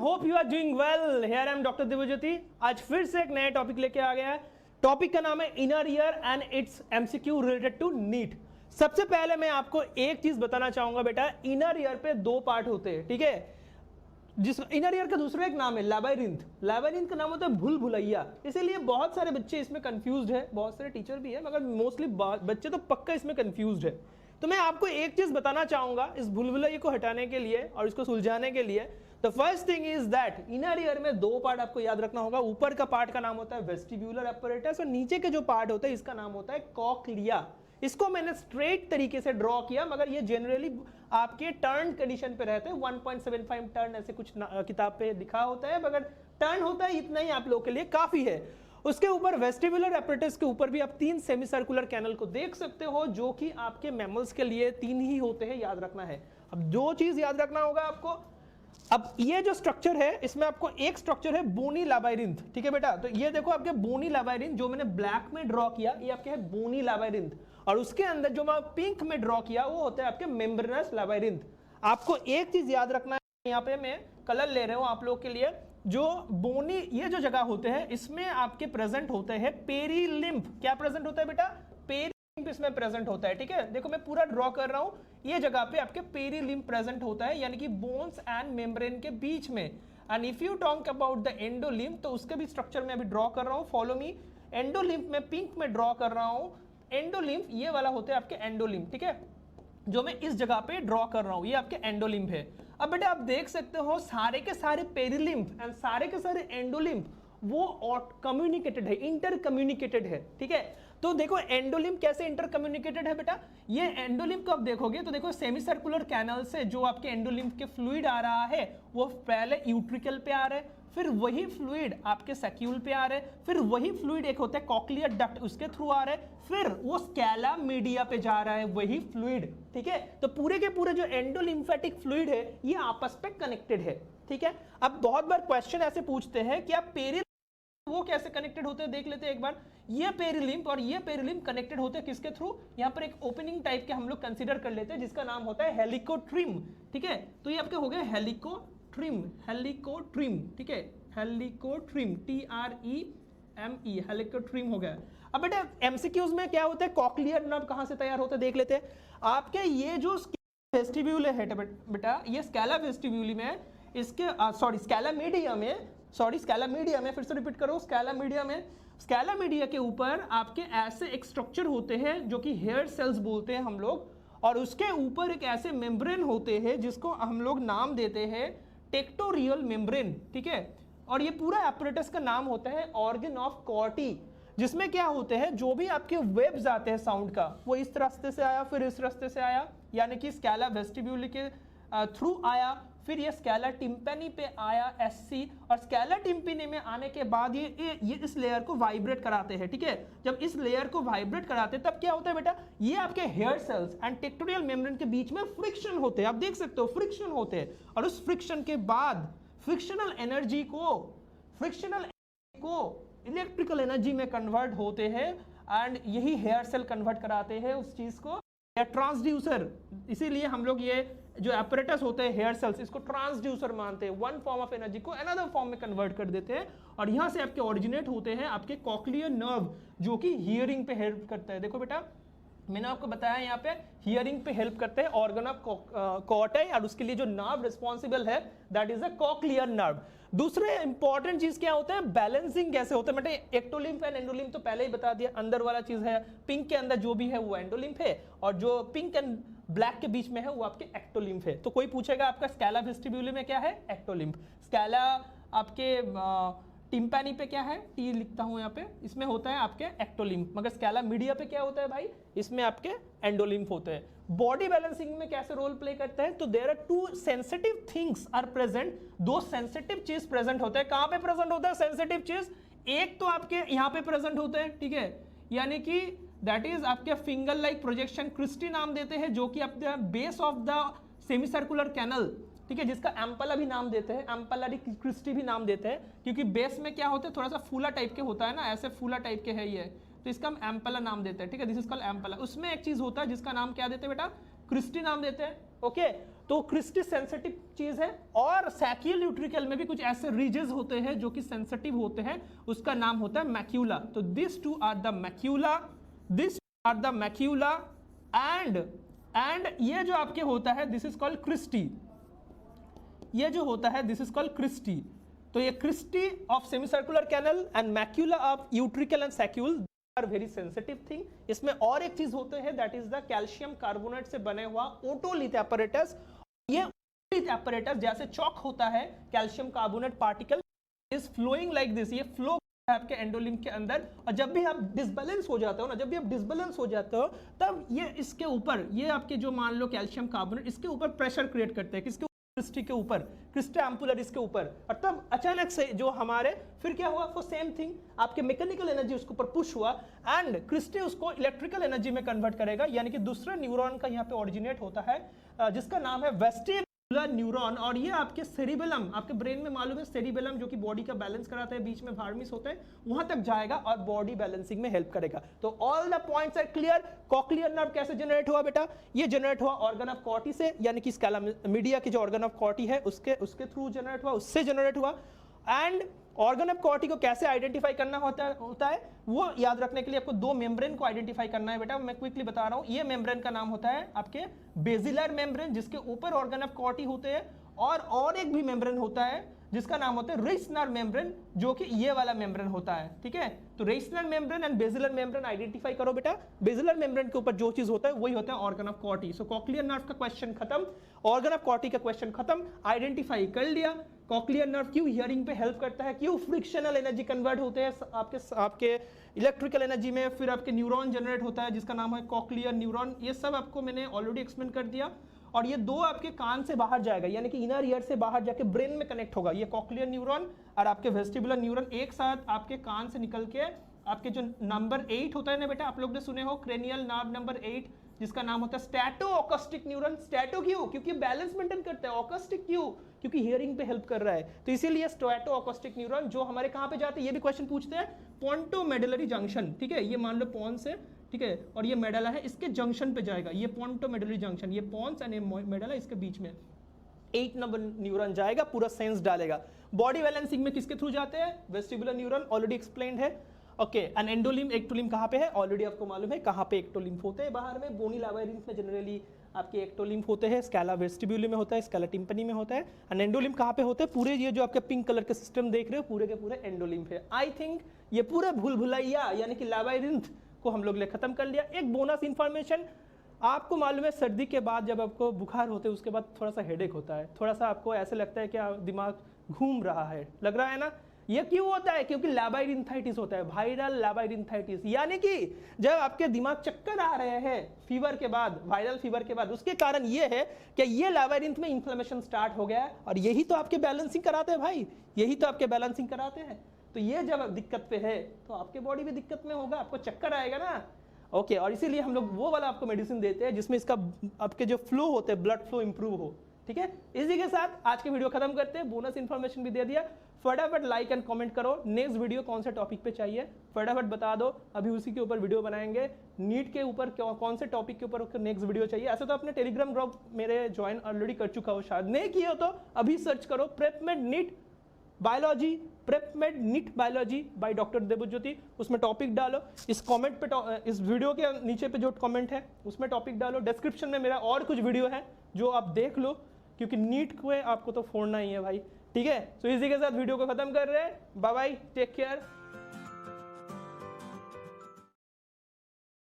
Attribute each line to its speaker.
Speaker 1: Hope you are doing well. Here I am doctor Divyajyoti. आज फिर से एक नया टॉपिक लेके आ गया है। टॉपिक का नाम है inner ear and it's MCQ related to NEET. सबसे पहले मैं आपको एक चीज बताना चाहूंगा बेटा, इनर ईयर पे दो पार्ट होते हैं, ठीक है। जिस इनर ईयर का दूसरा एक नाम है लैबिरिंथ। लैबिरिंथ का नाम होता है भूल भुलैया। इसीलिए बहुत सारे बच्चे इसमें कंफ्यूज्ड है, बहुत सारे टीचर भी है, मगर मोस्टली बच्चे तो पक्का इसमें कंफ्यूज्ड है। तो मैं आपको एक चीज बताना चाहूंगा इस भूल भुलैया को हटाने के लिए और इसको सुलझाने के लिए। The first thing is that inner ear में दो पार्ट आपको याद रखना होगा। ऊपर का पार्ट का नाम होता है वेस्टिब्यूलर एपरेटस और नीचे के जो पार्ट होता है इसका नाम होता है कॉक्लिया। इसको मैंने स्ट्रेट तरीके से ड्रॉ किया, मगर ये जनरली आपके टर्न कंडीशन पे रहते हैं। 1.75 टर्न ऐसे कुछ किताब पे लिखा होता है, मगर टर्न होता है इतना ही आप लोगों के लिए काफी है। उसके ऊपर वेस्टिबुलर एपरेटस के ऊपर भी आप 3 सेमी सर्कुलर कैनल को देख सकते हो, जो कि आपके मैमल्स के लिए 3 ही होते हैं, याद रखना है। अब दो चीज याद रखना होगा आपको। अब ये जो स्ट्रक्चर है इसमें आपको एक स्ट्रक्चर है बोनी लैबिरिंथ, ठीक है बेटा। तो ये देखो आपके बोनी लैबिरिंथ जो मैंने ब्लैक में ड्रॉ किया, ये आपके है बोनी लैबिरिंथ। और उसके अंदर जो मैं पिंक में ड्रॉ किया वो होता है आपके मेम्ब्रेनस लैबिरिंथ। आपको एक चीज याद रखना है, यहाँ पे मैं कलर ले रहा हूं आप लोग के लिए। जो बोनी ये जो जगह होते हैं इसमें आपके प्रेजेंट होते हैं पेरीलिम्फ। क्या प्रेजेंट होता है बेटा? पेरीलिम्फ इसमें प्रेजेंट होता है, ठीक है। देखो मैं पूरा ड्रॉ कर रहा हूं, ये जगह पे आपके पेरीलिम्फ प्रेजेंट होता है, यानी कि बोन्स एंड मेम्ब्रेन के बीच में। And if you talk about the endolymph तो उसके भी स्ट्रक्चर में अभी ड्रॉ कर रहा हूं, फॉलो मी। एंडोलिम्फ में पिंक में ड्रॉ कर रहा हूं। एंडोलिम्फ ये वाला होता है आपके एंडोलिम्फ, ठीक है, जो मैं इस जगह पे ड्रॉ कर रहा हूं, ये आपके एंडोलिम्फ है। अब बेटा आप देख सकते हो सारे के सारे पेरीलिम्फ एंड सारे के सारे एंडोलिम्फ वो कम्युनिकेटेड है, इंटर कम्युनिकेटेड है, ठीक है। तो देखो एंडोलिम्फ कैसे इंटर कम्युनिकेटेड है बेटा। ये एंडोलिम्फ को आप देखोगे तो देखो सेमी सर्कुलर कैनल से जो आपके एंडोलिम्फ के फ्लूइड आ रहा है वो पहले यूट्रिकल पे आ रहा है, फिर वही फ्लूइड आपके सैक्यूल पे आ रहा है, फिर वही फ्लूइड एक होता है कॉक्लियर डक्ट उसके थ्रू आ रहा है, फिर वो स्कैला मीडिया पे जा रहा है वही फ्लूइड, ठीक है। तो पूरे के पूरे जो एंडोलिम्फेटिक फ्लूइड है ये आपस में कनेक्टेड है, ठीक है। अब बहुत बार क्वेश्चन ऐसे पूछते हैं कि आप पेरिलिम्फ वो कैसे कनेक्टेड होते हैं, देख लेते हैं एक बार। ये पेरिलिम्फ और ये पेरिलिम्फ कनेक्टेड होते हैं किसके थ्रू? यहाँ पर एक ओपनिंग टाइप के हम लोग कंसीडर कर लेते हैं जिसका नाम होता है हेलिकोट्रिम, ठीक है। तो ये आपके हो गए हेलिकोट्रिम, हेलिकोट्रिम, ठीक है, हेलिकोट्रिम, TREME, हेलिकोट्रिम हो गया। अब बेटा एमसीक्यूज में क्या होता है, कॉक्लियर नर्व कहां से तैयार होता है देख लेते हैं। आपके ये जो वेस्टिब्यूल है बेटा, ये स्कैला वेस्टिब्यूली में इसके स्कैला मीडिया में फिर से रिपीट करो, स्कैला मीडिया के ऊपर आपके ऐसे एक स्ट्रक्चर होते हैं जो कि हेयर सेल्स बोलते हैं हम लोग, और उसके ऊपर एक ऐसे मेम्ब्रेन होते हैं जिसको हम लोग नाम देते हैं टेक्टोरियल मेम्ब्रेन, ठीक है। और ये पूरा एपरेटस का नाम होता है ऑर्गन ऑफ कॉर्टी, जिसमें क्या होते हैं जो भी आपके वेव्स आते हैं साउंड का वो इस रास्ते से आया, फिर इस रास्ते से आया, यानी कि स्कैला वेस्टिब्यूल के थ्रू आया, फिर ये स्कैला टिम्पेनी पे आया SC, और स्कैला टिम्पेनी में आने के बाद ये इस लेयर को वाइब्रेट कराते हैं, ठीक है। जब इस लेयर को वाइब्रेट कराते हैं तब क्या होता है बेटा, ये आपके hair cells and tectorial membrane के बीच में फ्रिक्शन होते हैं, आप देख सकते हो फ्रिक्शन होते हैं, और उस फ्रिक्शन के बाद फ्रिक्शनल एनर्जी को इलेक्ट्रिकल एनर्जी में कन्वर्ट होते हैं, एंड यही हेयर सेल कन्वर्ट कराते हैं उस चीज को, या ट्रांसड्यूसर। इसीलिए हम लोग ये जो एपरेटस होते हैं हेयर सेल्स इसको ट्रांसड्यूसर मानते हैं, वन फॉर्म ऑफ एनर्जी को अनदर फॉर्म में कन्वर्ट कर देते हैं, और यहां से आपके ओरिजिनेट होते हैं आपके कॉक्लियर नर्व जो कि हियरिंग पे हेल्प करता है। देखो बेटा मैंने आपको बताया यहाँ पे हियरिंग पे हेल्प करते हैं ऑर्गन ऑफ कॉर्टाई, और उसके लिए जो नर्व रिस्पॉन्सिबल है that is a cochlear nerve. दूसरे इंपॉर्टेंट चीज क्या होता है, बैलेंसिंग कैसे होता है बेटा। एक्टोलिम्फ एंड एंडोलिम्फ तो पहले ही बता दिया, अंदर वाला चीज है, पिंक के अंदर जो भी है वो एंडोलिम्फ है, और जो पिंक एंड ब्लैक के बीच में है वो आपके एक्टोलिम्फ है। तो कोई पूछेगा आपका स्कैला वेस्टिब्यूली में क्या है, एक्टोलिम्फ। स्कैला आपके टिम्पैनी पे क्या है, टी लिखता हूं यहाँ पे, इसमें होता है आपके एक्टोलिम्फ। मगर स्कैला मीडिया पे क्या होता है भाई, इसमें आपके एंडोलिम्फ होते हैं। बॉडी बैलेंसिंग में कैसे रोल प्ले करता है, तो there are 2 sensitive things are present, 2 sensitive चीज प्रेजेंट होते हैं। कहां पे प्रेजेंट होता है सेंसिटिव चीज, एक तो आपके यहाँ पे प्रेजेंट होते हैं, ठीक है, यानी कि दैट इज आपके फिंगर लाइक प्रोजेक्शन क्रिस्टी नाम देते हैं, जो कि आपके base of the semi circular canal, ठीक है, जिसका एम्पला भी नाम देते हैं, एम्पलरी क्रिस्टी भी नाम देते हैं, क्योंकि बेस में क्या होता है थोड़ा सा फूला टाइप के होता है ना, ऐसे फूला टाइप के है ये, तो इसका हम एम्पला नाम देते हैं, ठीक है, दिस इज कॉल्ड एम्पला। उसमें एक चीज होता है जिसका नाम क्या देते हैं बेटा, क्रिस्टी नाम देते हैं, ओके तो क्रिस्टी सेंसिटिव चीज है, और सैकियल यूट्रिकल में भी कुछ ऐसे रीजन्स होते हैं जो कि सेंसिटिव होते हैं, उसका नाम होता है मैक्यूला। तो this two are the macula, this are the macula, and ये जो आपके होता है दिस इज कॉल्ड क्रिस्टी, ये जो होता है दिस इज कॉल्ड क्रिस्टी। तो ये cristae of semicircular canal and macula of utricle and saccule are very sensitive thing. इसमें और एक चीज होते हैं that is the calcium carbonate से बने हुआ ओटोलिथ एपरेटस। ये ओटोलिथ एपरेटस जैसे चौक होता है, calcium carbonate particle is flowing like this, ये फ्लो आपके एंडोलिम्फ के अंदर, और जब भी आप डिसबैलेंस हो जाते हो ना, जब भी आप डिसबैलेंस हो जाते हो तब ये इसके ऊपर, ये आपके जो मान लो कैल्शियम कार्बोनेट, इसके ऊपर प्रेशर क्रिएट करते हैं, किसके क्रिस्टी के ऊपर, क्रिस्टा एम्पुलरिस के ऊपर, और तब अचानक से जो हमारे फिर क्या हुआ, वो सेम थिंग आपके मैकेनिकल एनर्जी उसके ऊपर पुश हुआ एंड क्रिस्टी उसको इलेक्ट्रिकल एनर्जी में कन्वर्ट करेगा, यानी कि दूसरे न्यूरॉन का यहाँ पे ओरिजिनेट होता है जिसका नाम है वेस्टिबुलर न्यूरॉन। और ये आपके सेरिबेलम, आपके ब्रेन में मालूम है सेरिबेलम जो कि बॉडी का बैलेंस कराता है, बीच में भारमिस होता है, वहां तक जाएगा और बॉडी बैलेंसिंग में हेल्प करेगा। तो all the points are clear. Cochlear nerve कैसे जनरेट हुआ बेटा, ये जनरेट हुआ ऑर्गन ऑफ कॉर्टी से, यानी कि स्कैला मीडिया के जो ऑर्गन ऑफ कॉर्टी है उसके थ्रू जनरेट हुआ, उससे जनरेट हुआ। एंड ऑर्गन ऑफ कॉर्टी को कैसे आइडेंटिफाई करना होता है वो याद रखने के लिए आपको दो मेम्ब्रेन को आइडेंटिफाई करना है बेटा, मैं क्विकली बता रहा हूं। ये मेम्ब्रेन का नाम होता है आपके बेसिलर मेम्ब्रेन, जिसके ऊपर ऑर्गन ऑफ कॉर्टी होते हैं, और एक भी मेम्ब्रेन होता है जिसका नाम होता है रेस्नर मेम्ब्रेन, जो कि ये वाला मेम्ब्रेन होता है, ठीक है। तो Reissner membrane and basilar membrane identify करो बेटा। बेसिलर मेम्ब्रेन के ऊपर जो चीज होता है वही होता है organ of कॉर्टी। So cochlear nerve का क्वेश्चन खत्म, ऑर्गन ऑफ कॉर्टी का क्वेश्चन खत्म, आइडेंटिफाई कर लिया। कॉक्लियर नर्व क्यों हियरिंग पे हेल्प करता है, क्यों फ्रिक्शनल एनर्जी कन्वर्ट होते हैं आपके इलेक्ट्रिकल एनर्जी में, फिर आपके न्यूरॉन जनरेट होता है जिसका नाम है कॉक्लियर न्यूरॉन। ये सब आपको मैंने ऑलरेडी एक्सप्लेन कर दिया। और ये दो आपके कान से बाहर जाएगा, यानी कि इनर ईयर से बाहर जाके ब्रेन में कनेक्ट होगा। ये कॉक्लियर न्यूरॉन और आपके वेस्टिबुलर न्यूरॉन एक साथ आपके कान से निकल के आपके जो नंबर 8 होता है ना बेटा, आप लोग ने सुने हो क्रेनियल नर्व नंबर 8, जिसका नाम होता है स्टैटो ऑकस्टिक न्यूरॉन। स्टैटो क्यों, क्योंकि बैलेंस मेंटेन करता है। ऑकस्टिक क्यों, क्योंकि हियरिंग पे हेल्प कर रहा है। तो इसीलिए स्टैटो ऑकस्टिक न्यूरॉन जो हमारे कहां पे जाते हैं, ये भी क्वेश्चन पूछते हैं, पोंटोमेडुलरी जंक्शन, ठीक है। ये मान लो पोन्स है, ठीक है, और ये मेडला है, इसके जंक्शन पे जाएगा। ये पोंटोमेडुलरी जंक्शन, ये पोन्स एंड मेडला, इसके बीच में 8 नंबर न्यूरॉन जाएगा, पूरा सेंस डालेगा। बॉडी बैलेंसिंग में किसके थ्रू जाते हैं, वेस्टिबुलर न्यूरॉन, ऑलरेडी एक्सप्लेन्ड है। ओके, एंड एंडोलिम्फ एक्टोलिम्फ कहाँ पे है, ऑलरेडी आपको मालूम है कहाँ पे एक्टोलिम्फ होते हैं। बाहर में बोनी लावारिंथ में जनरली आपके एक्टोलिम्फ होते हैं, स्कैला वेस्टिब्यूली में होता है, स्कैला टिम्पनी में होता है। एंड एंडोलिम्फ कहाँ पे होते हैं, पूरे ये जो आपके पिंक कलर के सिस्टम देख रहे हो पूरे के पूरे एंडोलिम्फ है। आई थिंक ये पूरा भूल भुलैया यानी कि लावारिंथ को हम लोग ने खत्म कर लिया। एक बोनस इंफॉर्मेशन, आपको मालूम है सर्दी के बाद जब आपको बुखार होते है उसके बाद थोड़ा सा हेडेक होता है, थोड़ा सा आपको ऐसे लगता है कि दिमाग घूम रहा है, लग रहा है ना। ये क्यों होता है, क्योंकि लाबाइरिंथाइटिस होता है, वायरल लाबाइरिंथाइटिस, यानी कि जब आपके दिमाग चक्कर आ रहे हैं फीवर के बाद, वायरल फीवर के बाद, उसके कारण ये है कि ये लाबाइरिंथ में इंफ्लेमेशन स्टार्ट हो गया है, और यही तो आपके बैलेंसिंग कराते हैं भाई, यही तो आपके बैलेंसिंग कराते हैं। तो ये जब दिक्कत पे है तो आपके बॉडी भी दिक्कत में होगा, आपको चक्कर आएगा ना। ओके, और इसीलिए हम लोग वो वाला आपको मेडिसिन देते हैं जिसमें इसका आपके जो फ्लो होते हैं, ब्लड फ्लो इंप्रूव हो, ठीक है। इसी के साथ आज की वीडियो खत्म करते हैं, बोनस इन्फॉर्मेशन भी दे दिया। फटाफट लाइक एंड कमेंट करो, नेक्स्ट वीडियो कौन से टॉपिक पे चाहिए फटाफट बता दो, अभी उसी के ऊपर वीडियो बनाएंगे। नीट के ऊपर कौन से टॉपिक के ऊपर नेक्स्ट वीडियो चाहिए। ऐसे तो अपने टेलीग्राम ग्रुप मेरे ज्वाइन ऑलरेडी कर चुका हो, शायद नहीं किया हो तो अभी सर्च करो PrepMed NEET biology, PrepMed NEET biology by doctor Devjyoti, उसमें टॉपिक डालो। इस कमेंट पे, इस वीडियो के नीचे पे जो कमेंट है उसमें टॉपिक डालो। डिस्क्रिप्शन में मेरा और कुछ वीडियो है जो आप देख लो, क्योंकि नीट को आपको तो फोड़ना ही है भाई, ठीक है। तो इसी के साथ वीडियो को खत्म कर रहे हैं, बाय बाय, टेक केयर।